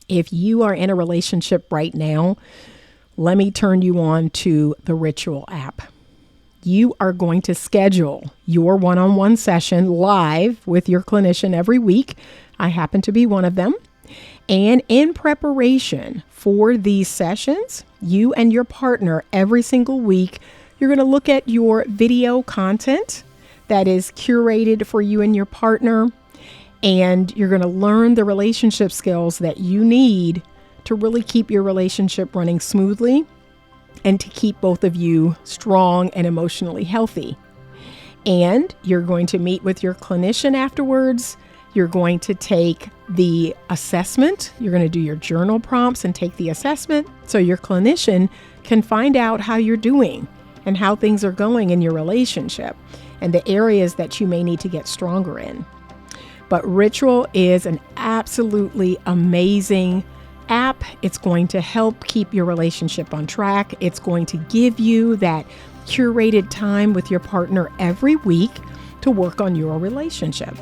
If you are in a relationship right now, let me turn you on to the Ritual app. You are going to schedule your one-on-one session live with your clinician every week. I happen to be one of them. And in preparation for these sessions, you and your partner every single week, you're going to look at your video content that is curated for you and your partner. And you're going to learn the relationship skills that you need to really keep your relationship running smoothly and to keep both of you strong and emotionally healthy. And you're going to meet with your clinician afterwards. You're going to take the assessment. You're going to do your journal prompts and take the assessment so your clinician can find out how you're doing and how things are going in your relationship and the areas that you may need to get stronger in. But Ritual is an absolutely amazing app. It's going to help keep your relationship on track. It's going to give you that curated time with your partner every week to work on your relationship.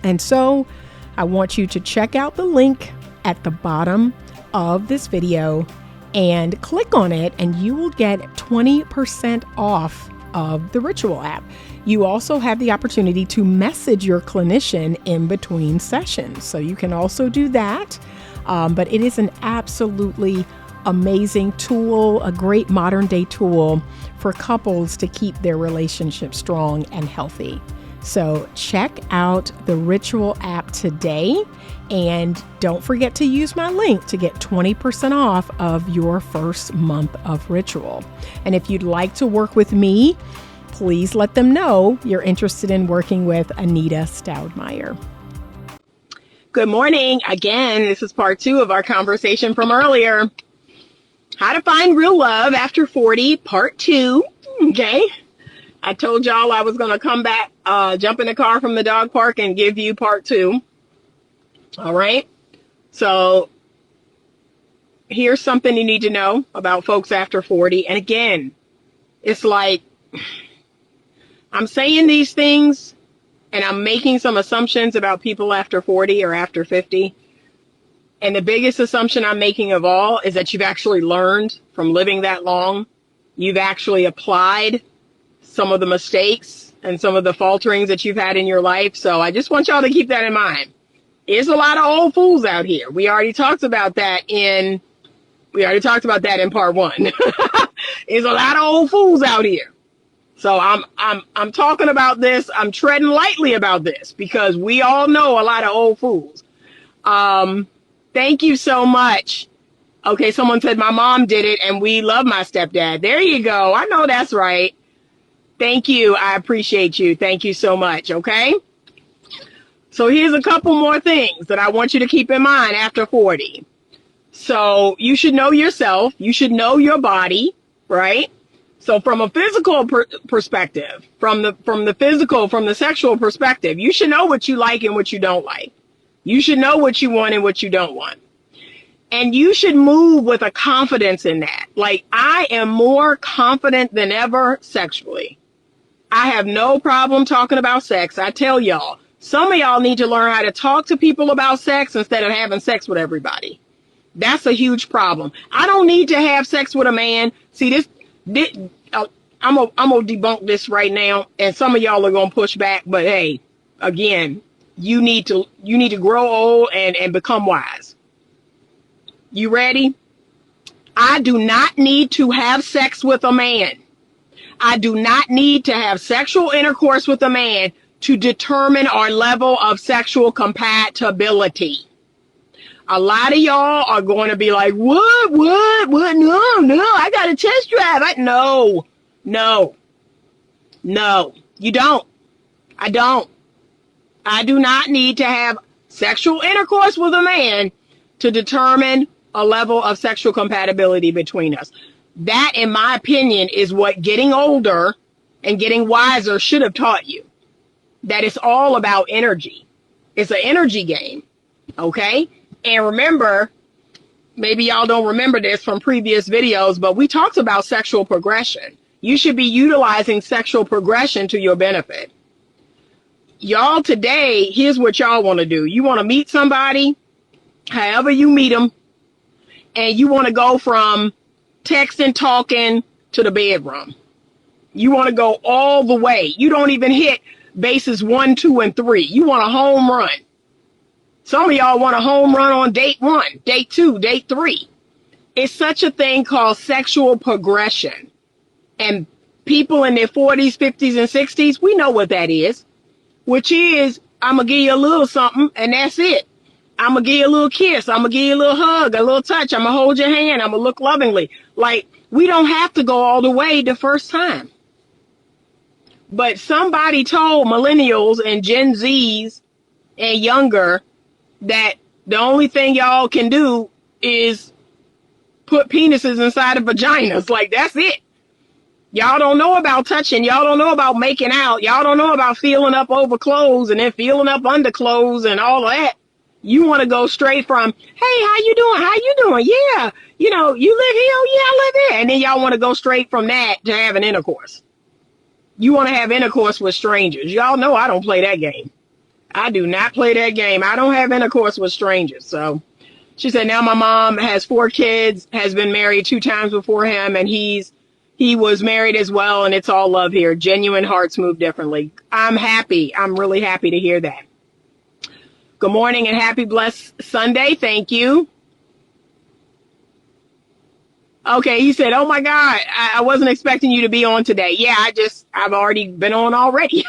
And so I want you to check out the link at the bottom of this video and click on it, and you will get 20% off of the Ritual app. You also have the opportunity to message your clinician in between sessions. So you can also do that. But it is an absolutely amazing tool, a great modern day tool for couples to keep their relationship strong and healthy. So check out the Ritual app today, and don't forget to use my link to get 20% off of your first month of Ritual. And if you'd like to work with me, please let them know you're interested in working with Anita Stoudmire. Good morning. Again, this is part 2 of our conversation from earlier. How to find real love after 40, part 2. Okay. I told y'all I was going to come back, jump in the car from the dog park and give you part 2. All right. So here's something you need to know about folks after 40. And again, it's like I'm saying these things and I'm making some assumptions about people after 40 or after 50. And the biggest assumption I'm making of all is that you've actually learned from living that long. You've actually applied some of the mistakes and some of the falterings that you've had in your life. So I just want y'all to keep that in mind. There's a lot of old fools out here. We already talked about that in part 1. There's a lot of old fools out here. So I'm talking about this. I'm treading lightly about this because we all know a lot of old fools. Thank you so much. Okay, someone said my mom did it and we love my stepdad. There you go. I know that's right. Thank you. I appreciate you. Thank you so much. Okay. So here's a couple more things that I want you to keep in mind after 40. So you should know yourself. You should know your body, right? So from a physical perspective, from the sexual perspective, you should know what you like and what you don't like. You should know what you want and what you don't want. And you should move with a confidence in that. Like, I am more confident than ever sexually. I have no problem talking about sex. I tell y'all, some of y'all need to learn how to talk to people about sex instead of having sex with everybody. That's a huge problem. I don't need to have sex with a man. See, I'm gonna debunk this right now, and some of y'all are gonna push back. But hey, again, you need to grow old and become wise. You ready? I do not need to have sex with a man. I do not need to have sexual intercourse with a man to determine our level of sexual compatibility. A lot of y'all are going to be like, what? No, I got a test drive. No, you don't. I don't. I do not need to have sexual intercourse with a man to determine a level of sexual compatibility between us. That, in my opinion, is what getting older and getting wiser should have taught you. That it's all about energy. It's an energy game. Okay? And remember, maybe y'all don't remember this from previous videos, but we talked about sexual progression. You should be utilizing sexual progression to your benefit. Y'all, today, here's what y'all want to do. You want to meet somebody however you meet them, and you want to go from texting, talking to the bedroom. You want to go all the way. You don't even hit bases 1, 2, and 3. You want a home run. Some of y'all want a home run on date 1, date 2, date 3. It's such a thing called sexual progression. And people in their 40s, 50s, and 60s, we know what that is, which is, I'm going to give you a little something, and that's it. I'm going to give you a little kiss. I'm going to give you a little hug, a little touch. I'm going to hold your hand. I'm going to look lovingly. Like, we don't have to go all the way the first time. But somebody told millennials and Gen Zs and younger that the only thing y'all can do is put penises inside of vaginas. Like, that's it. Y'all don't know about touching. Y'all don't know about making out. Y'all don't know about feeling up over clothes and then feeling up under clothes and all of that. You want to go straight from, hey, how you doing? How you doing? Yeah. You know, you live here? Oh, yeah, I live here. And then y'all want to go straight from that to having intercourse. You want to have intercourse with strangers. Y'all know I don't play that game. I do not play that game. I don't have intercourse with strangers. So she said, now my mom has 4 kids, has been married 2 times before him, and he was married as well, and it's all love here. Genuine hearts move differently. I'm happy. I'm really happy to hear that. Good morning and happy blessed Sunday. Thank you. Okay, he said, oh my God, I wasn't expecting you to be on today. Yeah, I've already been on already.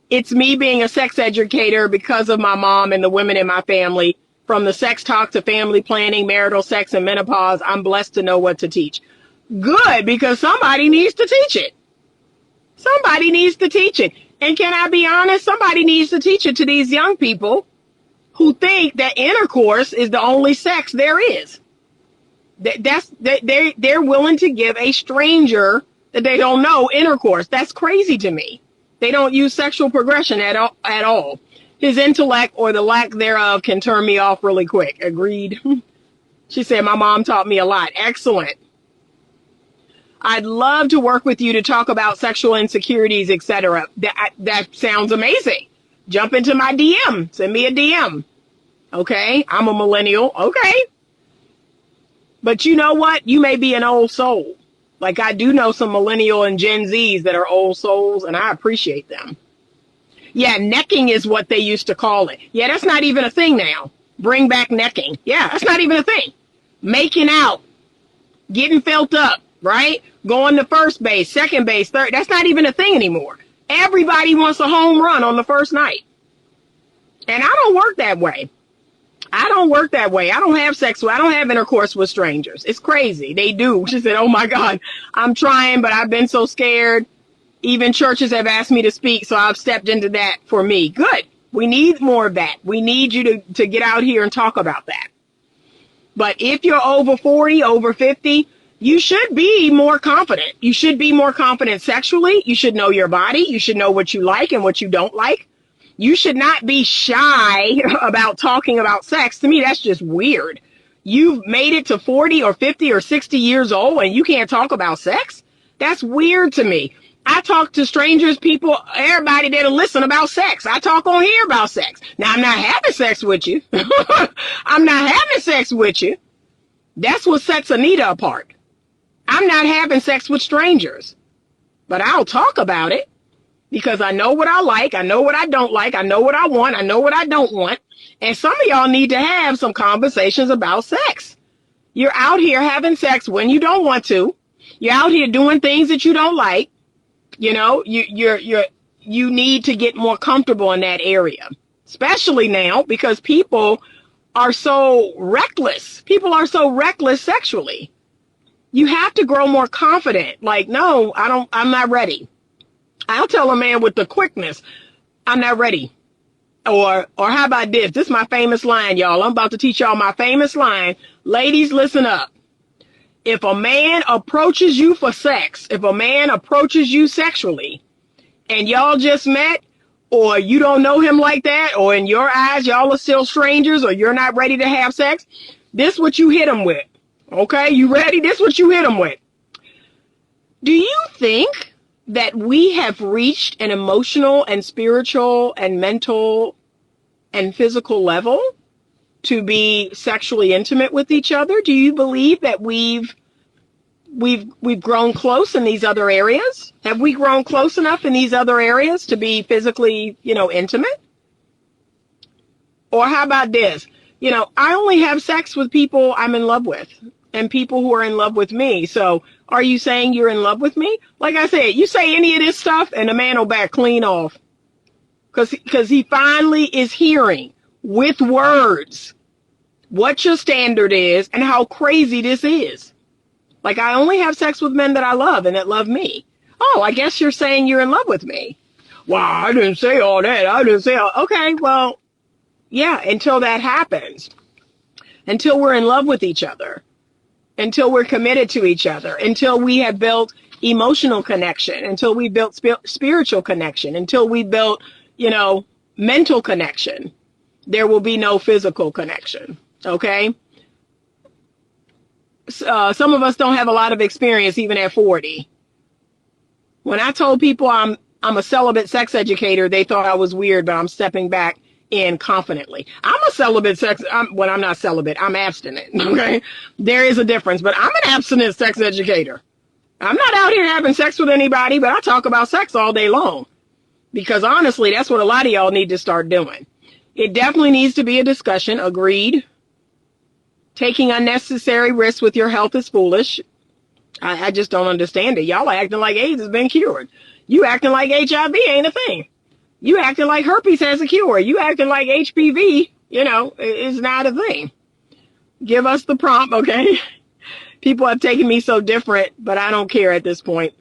It's me being a sex educator because of my mom and the women in my family. From the sex talk to family planning, marital sex, and menopause, I'm blessed to know what to teach. Good, because somebody needs to teach it. Somebody needs to teach it. And can I be honest? Somebody needs to teach it to these young people who think that intercourse is the only sex there is. They're willing to give a stranger that they don't know intercourse. That's crazy to me. They don't use sexual progression at all. His intellect or the lack thereof can turn me off really quick. Agreed. She said, my mom taught me a lot. Excellent. I'd love to work with you to talk about sexual insecurities, etc. That sounds amazing. Jump into my DM. Send me a DM. Okay. I'm a millennial. Okay. But you know what? You may be an old soul. Like, I do know some millennial and Gen Zs that are old souls, and I appreciate them. Yeah, necking is what they used to call it. Yeah, that's not even a thing now. Bring back necking. Yeah, that's not even a thing. Making out. Getting felt up, right? Going to first base, second base, third. That's not even a thing anymore. Everybody wants a home run on the first night. And I don't work that way. I don't work that way. I don't have I don't have intercourse with strangers. It's crazy. They do. She said, oh my God, I'm trying, but I've been so scared. Even churches have asked me to speak, so I've stepped into that for me. Good. We need more of that. We need you to get out here and talk about that. But if you're over 40, over 50, you should be more confident. You should be more confident sexually. You should know your body. You should know what you like and what you don't like. You should not be shy about talking about sex. To me, that's just weird. You've made it to 40 or 50 or 60 years old and you can't talk about sex? That's weird to me. I talk to strangers, people, everybody that'll listen about sex. I talk on here about sex. Now, I'm not having sex with you. I'm not having sex with you. That's what sets Anita apart. I'm not having sex with strangers. But I'll talk about it. Because I know what I like, I know what I don't like, I know what I want, I know what I don't want. And some of y'all need to have some conversations about sex. You're out here having sex when you don't want to. You're out here doing things that you don't like. You know, you need to get more comfortable in that area. Especially now because people are so reckless. People are so reckless sexually. You have to grow more confident. Like, no, I'm not ready. I'll tell a man with the quickness, I'm not ready. Or how about this? This is my famous line, y'all. I'm about to teach y'all my famous line. Ladies, listen up. If a man approaches you for sex, if a man approaches you sexually, and y'all just met, or you don't know him like that, or in your eyes, y'all are still strangers, or you're not ready to have sex, this is what you hit him with. Okay, you ready? This is what you hit him with. Do you think that we have reached an emotional and spiritual and mental and physical level to be sexually intimate with each other? Do you believe that we've grown close in these other areas? Have we grown close enough in these other areas to be physically, intimate? Or how about this? I only have sex with people I'm in love with and people who are in love with me. So are you saying you're in love with me? Like I said, you say any of this stuff and the man will back clean off. Because he finally is hearing with words what your standard is and how crazy this is. Like, I only have sex with men that I love and that love me. Oh, I guess you're saying you're in love with me. Well, I didn't say all that. Okay, well, yeah, until that happens. Until we're in love with each other. Until we're committed to each other. Until we have built emotional connection. Until we built spiritual connection. Until we built, mental connection. There will be no physical connection. Okay? Some of us don't have a lot of experience even at 40. When I told people I'm a celibate sex educator, they thought I was weird, but I'm stepping back in confidently. I'm a celibate I'm not celibate, I'm abstinent. Okay? There is a difference, but I'm an abstinent sex educator. I'm not out here having sex with anybody, but I talk about sex all day long. Because honestly, that's what a lot of y'all need to start doing. It definitely needs to be a discussion. Agreed. Taking unnecessary risks with your health is foolish. I just don't understand it. Y'all are acting like AIDS has been cured. You acting like HIV ain't a thing. You acting like herpes has a cure. You acting like HPV, is not a thing. Give us the prompt, okay? People have taken me so different, but I don't care at this point.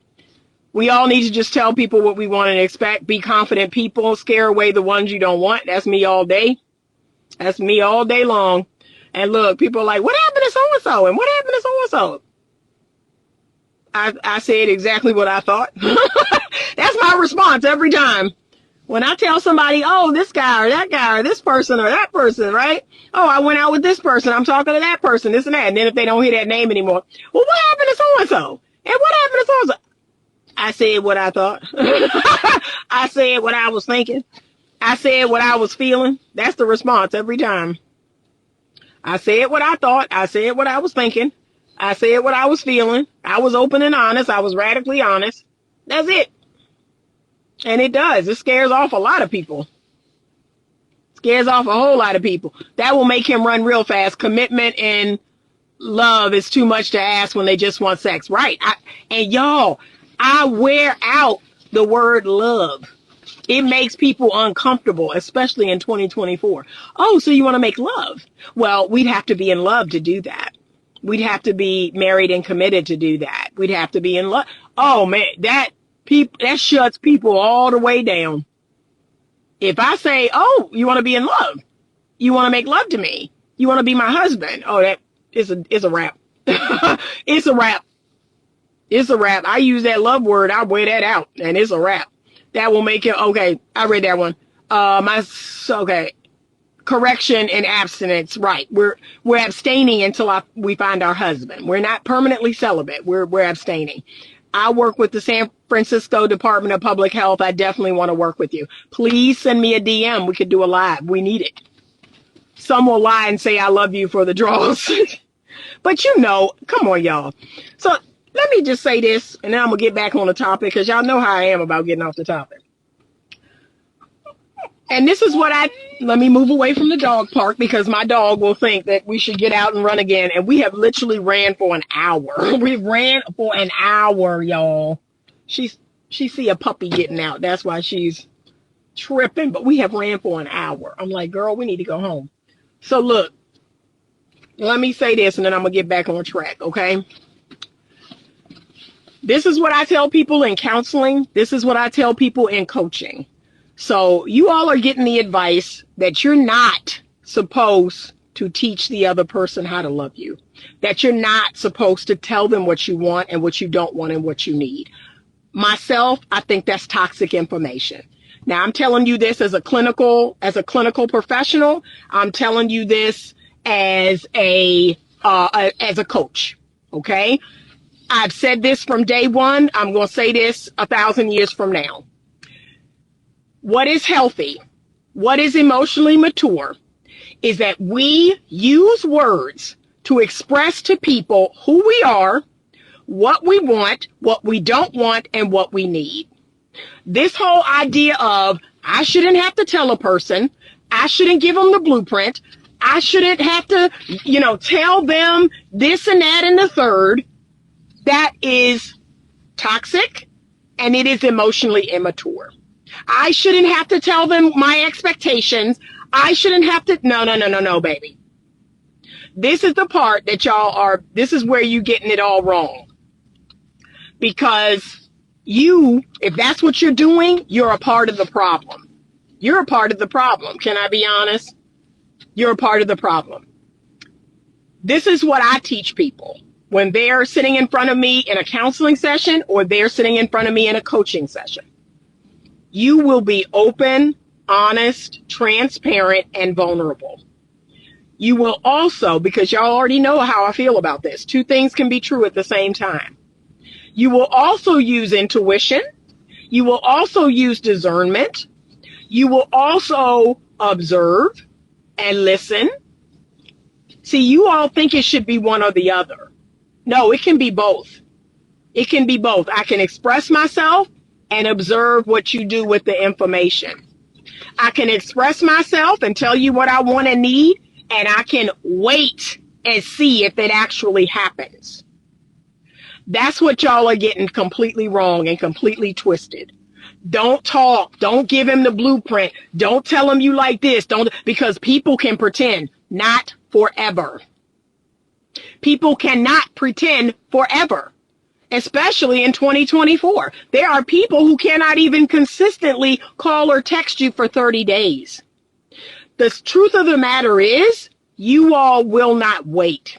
We all need to just tell people what we want and expect. Be confident people. Scare away the ones you don't want. That's me all day. That's me all day long. And look, people are like, what happened to so-and-so? And what happened to so-and-so? I said exactly what I thought. That's my response every time. When I tell somebody, oh, this guy or that guy or this person or that person, right? Oh, I went out with this person. I'm talking to that person, this and that. And then if they don't hear that name anymore, well, what happened to so-and-so? And what happened to so-and-so? I said what I thought. I said what I was thinking. I said what I was feeling. That's the response every time. I said what I thought. I said what I was thinking. I said what I was feeling. I was open and honest. I was radically honest. That's it. And it does. It scares off a lot of people. Scares off a whole lot of people. That will make him run real fast. Commitment and love is too much to ask when they just want sex. Right. And y'all, I wear out the word love. It makes people uncomfortable, especially in 2024. Oh, so you want to make love? Well, we'd have to be in love to do that. We'd have to be married and committed to do that. We'd have to be in love. Oh man, that shuts people all the way down. If I say, oh, you want to be in love? You want to make love to me? You want to be my husband? Oh, that is a wrap. It's a wrap. It's a wrap. I use that love word. I wear that out, and it's a wrap. That will make it okay. I read that one. Okay. Correction and abstinence. Right. We're abstaining until we find our husband. We're not permanently celibate. We're abstaining. I work with the San Francisco Department of Public Health. I definitely want to work with you. Please send me a DM. We could do a live. We need it. Some will lie and say I love you for the draws. But come on, y'all. So let me just say this, and then I'm going to get back on the topic, because y'all know how I am about getting off the topic. And this is what let me move away from the dog park, because my dog will think that we should get out and run again. And we have literally ran for an hour. We ran for an hour, y'all. She see a puppy getting out. That's why she's tripping. But we have ran for an hour. I'm like, girl, we need to go home. So look, let me say this, and then I'm going to get back on track, okay? This is what I tell people in counseling. This is what I tell people in coaching. So you all are getting the advice that you're not supposed to teach the other person how to love you. That you're not supposed to tell them what you want and what you don't want and what you need. Myself, I think that's toxic information. Now, I'm telling you this as a clinical professional. I'm telling you this as a coach. Okay. I've said this from day one. I'm going to say this 1,000 years from now. What is healthy? What is emotionally mature is that we use words to express to people who we are, what we want, what we don't want, and what we need. This whole idea of I shouldn't have to tell a person, I shouldn't give them the blueprint, I shouldn't have to, tell them this and that and the third, that is toxic and it is emotionally immature. I shouldn't have to tell them my expectations. I shouldn't have to. No, baby. This is the part that this is where you're getting it all wrong. Because if that's what you're doing, you're a part of the problem. You're a part of the problem. Can I be honest? You're a part of the problem. This is what I teach people when they're sitting in front of me in a counseling session or they're sitting in front of me in a coaching session. You will be open, honest, transparent, and vulnerable. You will also, because y'all already know how I feel about this, two things can be true at the same time. You will also use intuition. You will also use discernment. You will also observe and listen. See, you all think it should be one or the other. No, it can be both. It can be both. I can express myself and observe what you do with the information. I can express myself and tell you what I want and need, and I can wait and see if it actually happens. That's what y'all are getting completely wrong and completely twisted. Don't talk. Don't give him the blueprint. Don't tell him you like this. Because people can pretend. Not forever. People cannot pretend forever, especially in 2024. There are people who cannot even consistently call or text you for 30 days. The truth of the matter is, you all will not wait.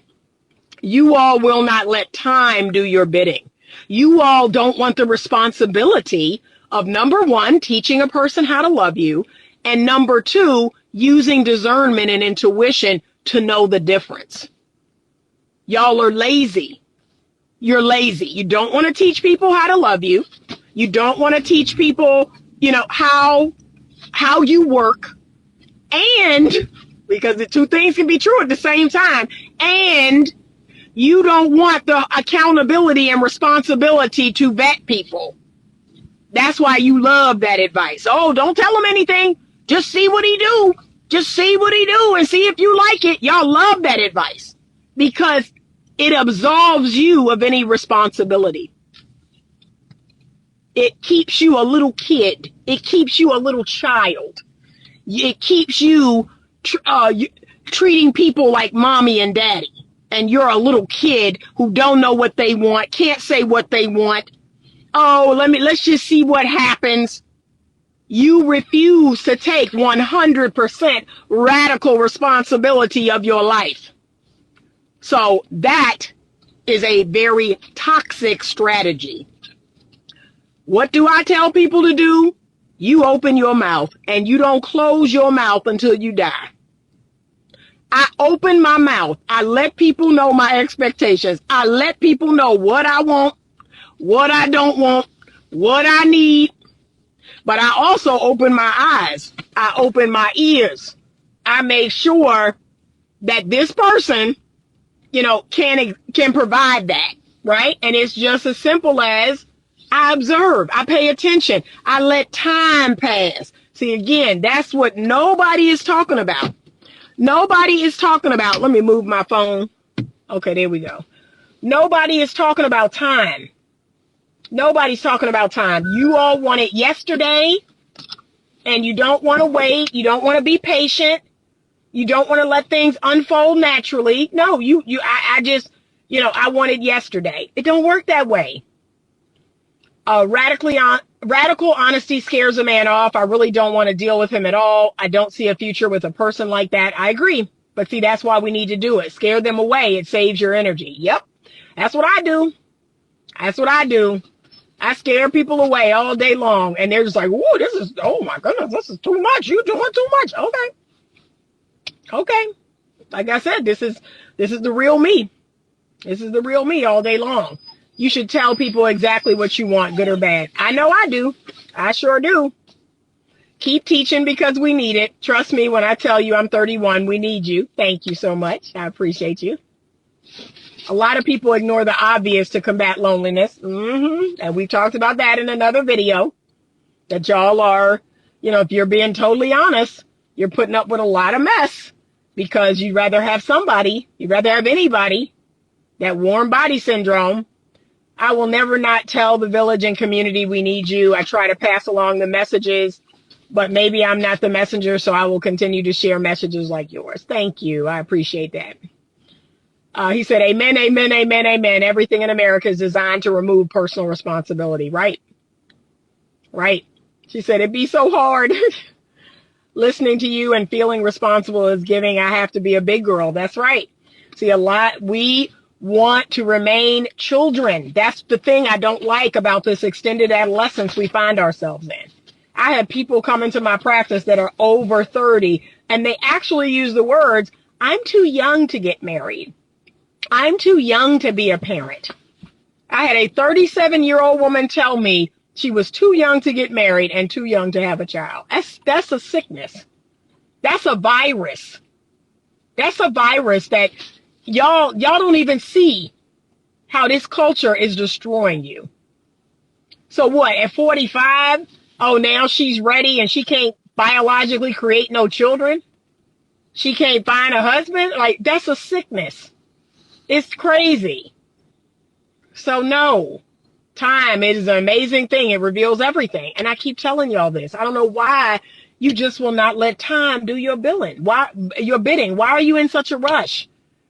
You all will not let time do your bidding. You all don't want the responsibility of, number one, teaching a person how to love you, and number two, using discernment and intuition to know the difference. Y'all are lazy. You're lazy. You don't want to teach people how to love you. You don't want to teach people, how you work. And because the two things can be true at the same time. And you don't want the accountability and responsibility to vet people. That's why you love that advice. Oh, don't tell him anything. Just see what he do. Just see what he do and see if you like it. Y'all love that advice because it absolves you of any responsibility. It keeps you a little kid. It keeps you a little child. It keeps you treating people like mommy and daddy. And you're a little kid who don't know what they want, can't say what they want. Oh, let's just see what happens. You refuse to take 100% radical responsibility of your life. So that is a very toxic strategy. What do I tell people to do? You open your mouth and you don't close your mouth until you die. I open my mouth. I let people know my expectations. I let people know what I want, what I don't want, what I need. But I also open my eyes. I open my ears. I make sure that this person, can provide that, right? And it's just as simple as I observe. I pay attention. I let time pass. See, again, that's what nobody is talking about. Nobody is talking about, let me move my phone. Okay, there we go. Nobody is talking about time. Nobody's talking about time. You all want it yesterday, and you don't want to wait. You don't want to be patient. You don't want to let things unfold naturally. No, I want it yesterday. It don't work that way. Radical honesty scares a man off. I really don't want to deal with him at all. I don't see a future with a person like that. I agree. But see, that's why we need to do it. Scare them away. It saves your energy. Yep. That's what I do. That's what I do. I scare people away all day long. And they're just like, whoa, oh my goodness, this is too much. You're doing too much. Okay. Like I said, this is the real me. This is the real me all day long. You should tell people exactly what you want, good or bad. I know I do. I sure do. Keep teaching because we need it. Trust me when I tell you I'm 31, we need you. Thank you so much. I appreciate you. A lot of people ignore the obvious to combat loneliness. And we talked about that in another video, that y'all are, if you're being totally honest, you're putting up with a lot of mess because you'd rather have anybody, that warm body syndrome. I will never not tell the village and community we need you. I try to pass along the messages, but maybe I'm not the messenger, so I will continue to share messages like yours. Thank you. I appreciate that. He said, amen, amen, amen, amen. Everything in America is designed to remove personal responsibility. Right. Right. She said, it'd be so hard listening to you and feeling responsible is giving. I have to be a big girl. That's right. See, we want to remain children. That's the thing I don't like about this extended adolescence we find ourselves in. I have people come into my practice that are over 30 and they actually use the words, I'm too young to get married. I'm too young to be a parent. I had a 37-year-old woman tell me she was too young to get married and too young to have a child. That's a sickness. That's a virus. That's a virus that y'all don't even see how this culture is destroying you. So what, at 45, oh, now she's ready and she can't biologically create no children? She can't find a husband? Like, that's a sickness. It's crazy. So no, time is an amazing thing. It reveals everything. And I keep telling y'all this. I don't know why you just will not let time do your bidding. Why are you in such a rush?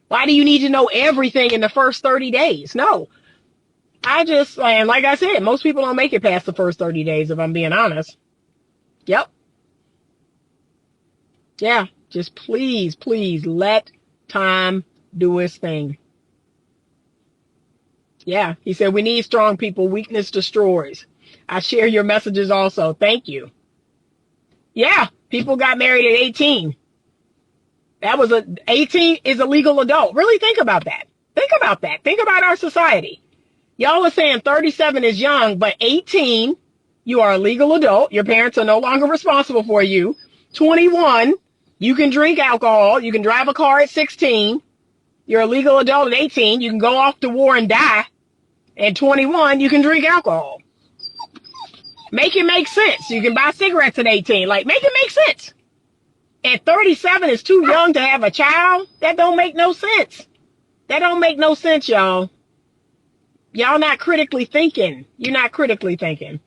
Why do you need to know everything in the first 30 days? No, and like I said, most people don't make it past the first 30 days, if I'm being honest. Yep. Yeah. Just please, please let time do its thing. Yeah, he said, we need strong people. Weakness destroys. I share your messages also. Thank you. Yeah, people got married at 18. 18 is a legal adult. Really think about that. Think about that. Think about our society. Y'all are saying 37 is young, but 18, you are a legal adult. Your parents are no longer responsible for you. 21, you can drink alcohol. You can drive a car at 16. You're a legal adult at 18. You can go off to war and die. At 21, you can drink alcohol. Make it make sense. You can buy cigarettes at 18. Like, make it make sense. At 37, it's too young to have a child. That don't make no sense. That don't make no sense, y'all. Y'all not critically thinking. You're not critically thinking.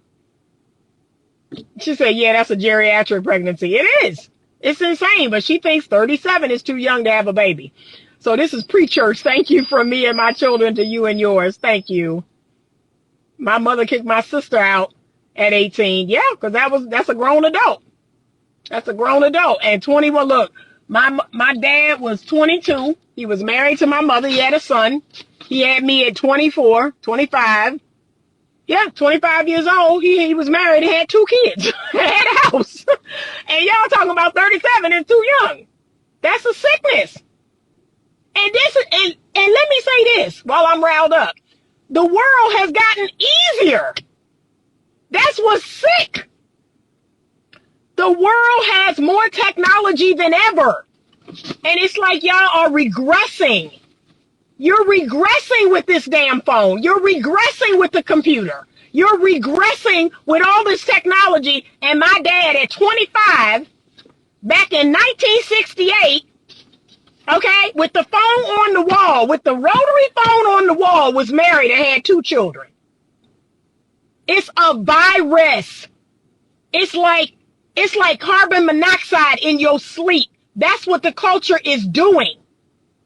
She said, yeah, that's a geriatric pregnancy. It is. It's insane, but she thinks 37 is too young to have a baby. So this is pre-church. Thank you from me and my children to you and yours. Thank you. My mother kicked my sister out at 18. Yeah, because that's a grown adult. That's a grown adult. And 21, look, my dad was 22. He was married to my mother. He had a son. He had me at 24, 25. Yeah, 25 years old. He was married and had 2 kids. Had a house. And y'all talking about 37 is too young. That's a sickness. And let me say this while I'm riled up. The world has gotten easier. That's what's sick. The world has more technology than ever. And it's like y'all are regressing. You're regressing with this damn phone. You're regressing with the computer. You're regressing with all this technology. And my dad at 25, back in 1968, okay, with the phone on the wall, with the rotary phone on the wall, was married and had 2 children. It's a virus. It's like carbon monoxide in your sleep. That's what the culture is doing.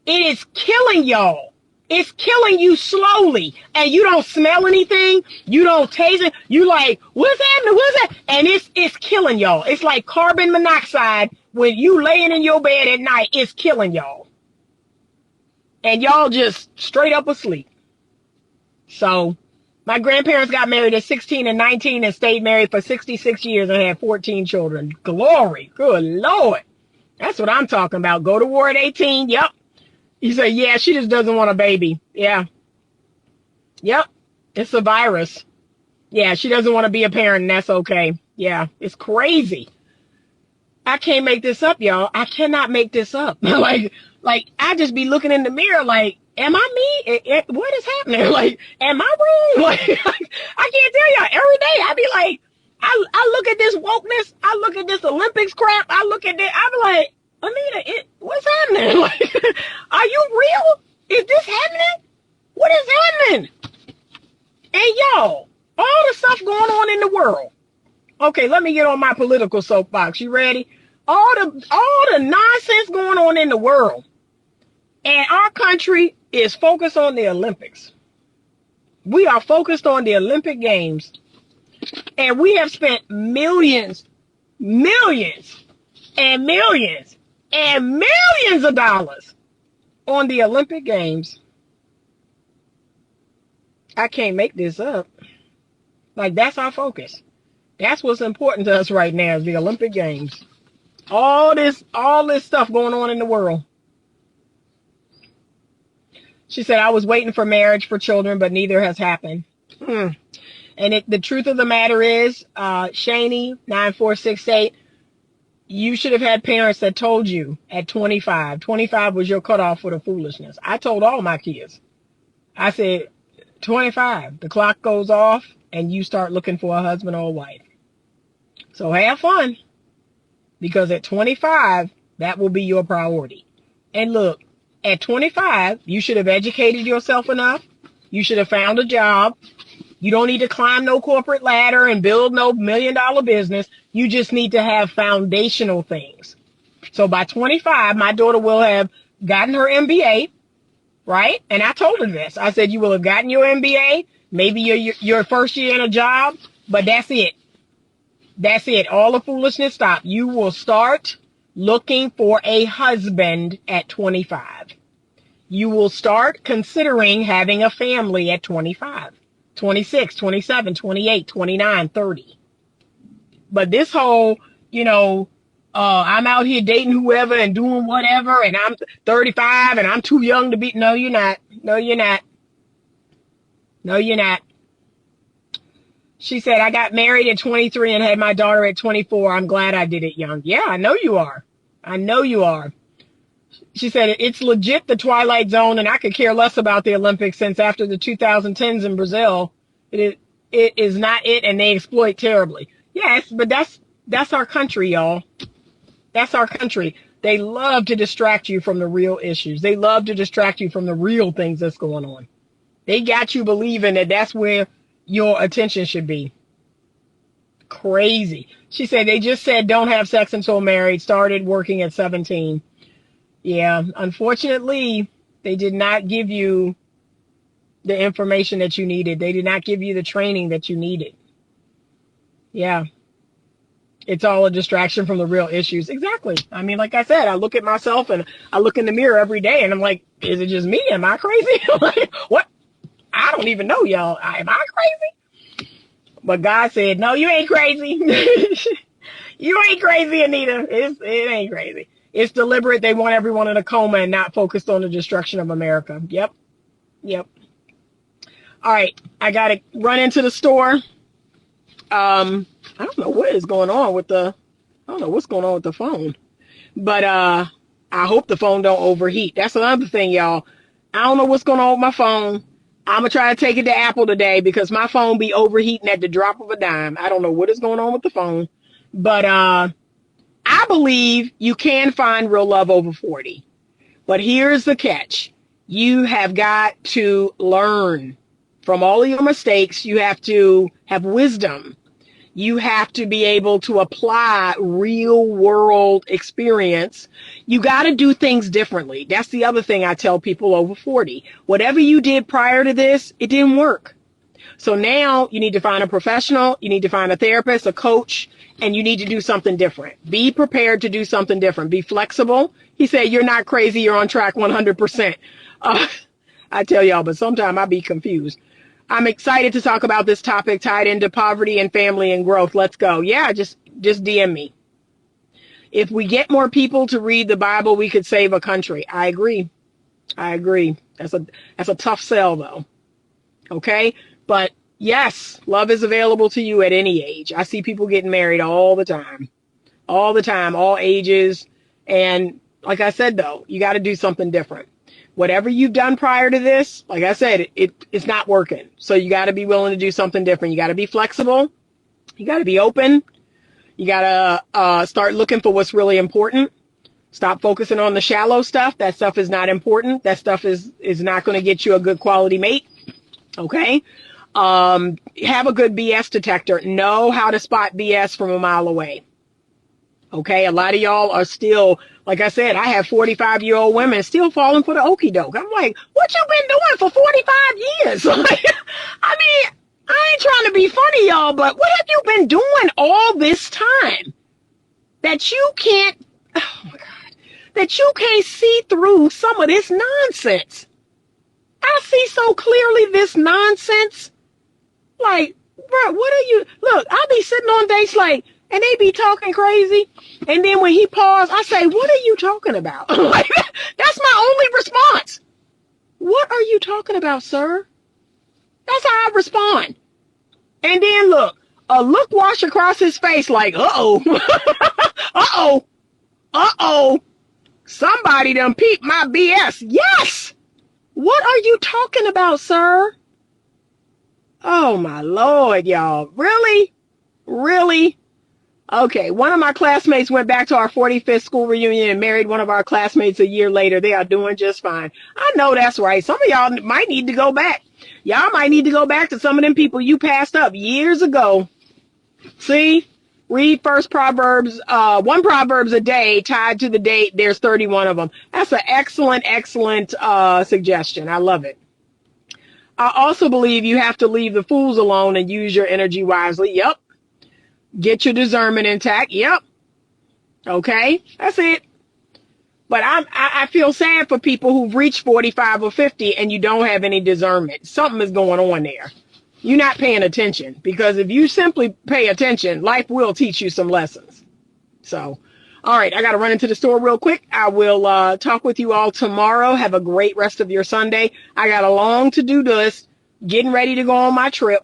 It is killing y'all. It's killing you slowly. And you don't smell anything. You don't taste it. You like, what's happening? What's that? And it's killing y'all. It's like carbon monoxide when you laying in your bed at night. It's killing y'all. And y'all just straight up asleep. So my grandparents got married at 16 and 19 and stayed married for 66 years and had 14 children. Glory. Good Lord. That's what I'm talking about. Go to war at 18. Yep. You say, yeah, she just doesn't want a baby. Yeah. Yep. It's a virus. Yeah, she doesn't want to be a parent, and that's okay. Yeah, it's crazy. I can't make this up, y'all. I cannot make this up. like I just be looking in the mirror like, am I me? What is happening? Like, am I wrong? Like, I can't tell y'all. Every day I be like, I look at this wokeness. I look at this Olympics crap. I look at that. I be like, Anita, what's happening? Like, are you real? Is this happening? What is happening? And y'all, all the stuff going on in the world. Okay, let me get on my political soapbox. You ready? All the nonsense going on in the world. And our country is focused on the Olympics. We are focused on the Olympic Games. And we have spent millions, millions, and millions, and millions of dollars on the Olympic Games. I can't make this up. Like, that's our focus. That's what's important to us right now is the Olympic Games. All this stuff going on in the world. She said, I was waiting for marriage for children, but neither has happened. And the truth of the matter is, Shani, 9468, you should have had parents that told you at 25. 25 was your cutoff for the foolishness. I told all my kids. I said, 25, the clock goes off and you start looking for a husband or a wife. So have fun, because at 25, that will be your priority. And look, at 25, you should have educated yourself enough. You should have found a job. You don't need to climb no corporate ladder and build no $1 million business. You just need to have foundational things. So by 25, my daughter will have gotten her MBA, right? And I told her this. I said, you will have gotten your MBA, maybe your first year in a job, but that's it. That's it. All the foolishness stop. You will start looking for a husband at 25. You will start considering having a family at 25, 26, 27, 28, 29, 30. But this whole, I'm out here dating whoever and doing whatever, and I'm 35 and I'm too young to be. No, you're not. No, you're not. No, you're not. She said, I got married at 23 and had my daughter at 24. I'm glad I did it young. Yeah, I know you are. I know you are. She said, it's legit the Twilight Zone, and I could care less about the Olympics since after the 2010s in Brazil, it is not it, and they exploit terribly. Yes, but that's our country, y'all. That's our country. They love to distract you from the real issues. They love to distract you from the real things that's going on. They got you believing that that's where your attention should be. Crazy. She said, they just said don't have sex until married, started working at 17. Yeah, unfortunately, they did not give you the information that you needed. They did not give you the training that you needed. Yeah. It's all a distraction from the real issues. Exactly. I mean, like I said, I look at myself and I look in the mirror every day and I'm like, is it just me? Am I crazy? Like, what? I don't even know, y'all. Am I crazy? But God said, no, you ain't crazy. You ain't crazy, Anita. It ain't crazy. It's deliberate. They want everyone in a coma and not focused on the destruction of America. Yep. All right. I got to run into the store. I don't know what is going on with I don't know what's going on with the phone. But I hope the phone don't overheat. That's another thing, y'all. I don't know what's going on with my phone. I'm going to try to take it to Apple today because my phone be overheating at the drop of a dime. I don't know what is going on with the phone. But I believe you can find real love over 40. But here's the catch. You have got to learn from all of your mistakes. You have to have wisdom. You have to be able to apply real world experience. You got to do things differently. That's the other thing I tell people over 40. Whatever you did prior to this, it didn't work. So now you need to find a professional, you need to find a therapist, a coach, and you need to do something different. Be prepared to do something different. Be flexible. He said, you're not crazy. You're on track 100%. I tell y'all, but sometimes I be confused. I'm excited to talk about this topic tied into poverty and family and growth. Let's go. Yeah, just DM me. If we get more people to read the Bible, we could save a country. I agree. That's a tough sell though. Okay. But yes, love is available to you at any age. I see people getting married all the time. all the time, all ages. And like I said, though, you got to do something different. Whatever you've done prior to this, like I said, it's not working. So you got to be willing to do something different. You got to be flexible. You got to be open. You got to start looking for what's really important. Stop focusing on the shallow stuff. That stuff is not important. That stuff is not going to get you a good quality mate. Okay? Have a good BS detector. Know how to spot BS from a mile away. Okay? A lot of y'all are still, like I said, I have 45-year-old women still falling for the okie doke. I'm like, what you been doing for 45 years? I mean, I ain't trying to be funny, y'all, but what have you been doing all this time that you can't, oh my God, that you can't see through some of this nonsense? I see so clearly this nonsense. Like, bro, what are you, look, I'll be sitting on dates like, and they be talking crazy. And then when he paused, I say, what are you talking about? Like, that's my only response. What are you talking about, sir? That's how I respond. And then look, a look wash across his face like, uh-oh, uh-oh, uh-oh, somebody done peeped my BS. Yes! What are you talking about, sir? Oh, my Lord, y'all. Really? Really? Okay, one of my classmates went back to our 45th school reunion and married one of our classmates a year later. They are doing just fine. I know that's right. Some of y'all might need to go back. Y'all might need to go back to some of them people you passed up years ago. See? Read first Proverbs, one Proverbs a day tied to the date. There's 31 of them. That's an excellent, excellent suggestion. I love it. I also believe you have to leave the fools alone and use your energy wisely. Yep. Get your discernment intact. Yep. Okay. That's it. But I feel sad for people who've reached 45 or 50 and you don't have any discernment. Something is going on there. You're not paying attention, because if you simply pay attention, life will teach you some lessons. So, all right, I got to run into the store real quick. I will talk with you all tomorrow. Have a great rest of your Sunday. I got a long to-do list, getting ready to go on my trip,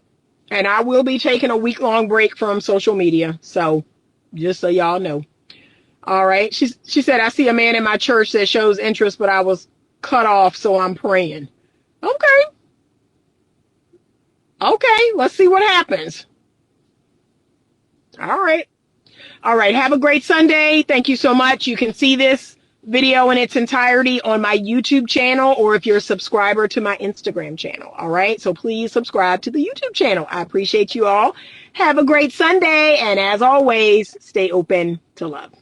and I will be taking a week-long break from social media. So, just so y'all know. All right. She said, I see a man in my church that shows interest, but I was cut off, so I'm praying. Okay. Okay, let's see what happens. All right. All right. Have a great Sunday. Thank you so much. You can see this video in its entirety on my YouTube channel, or if you're a subscriber to my Instagram channel. All right. So please subscribe to the YouTube channel. I appreciate you all. Have a great Sunday. And as always, stay open to love.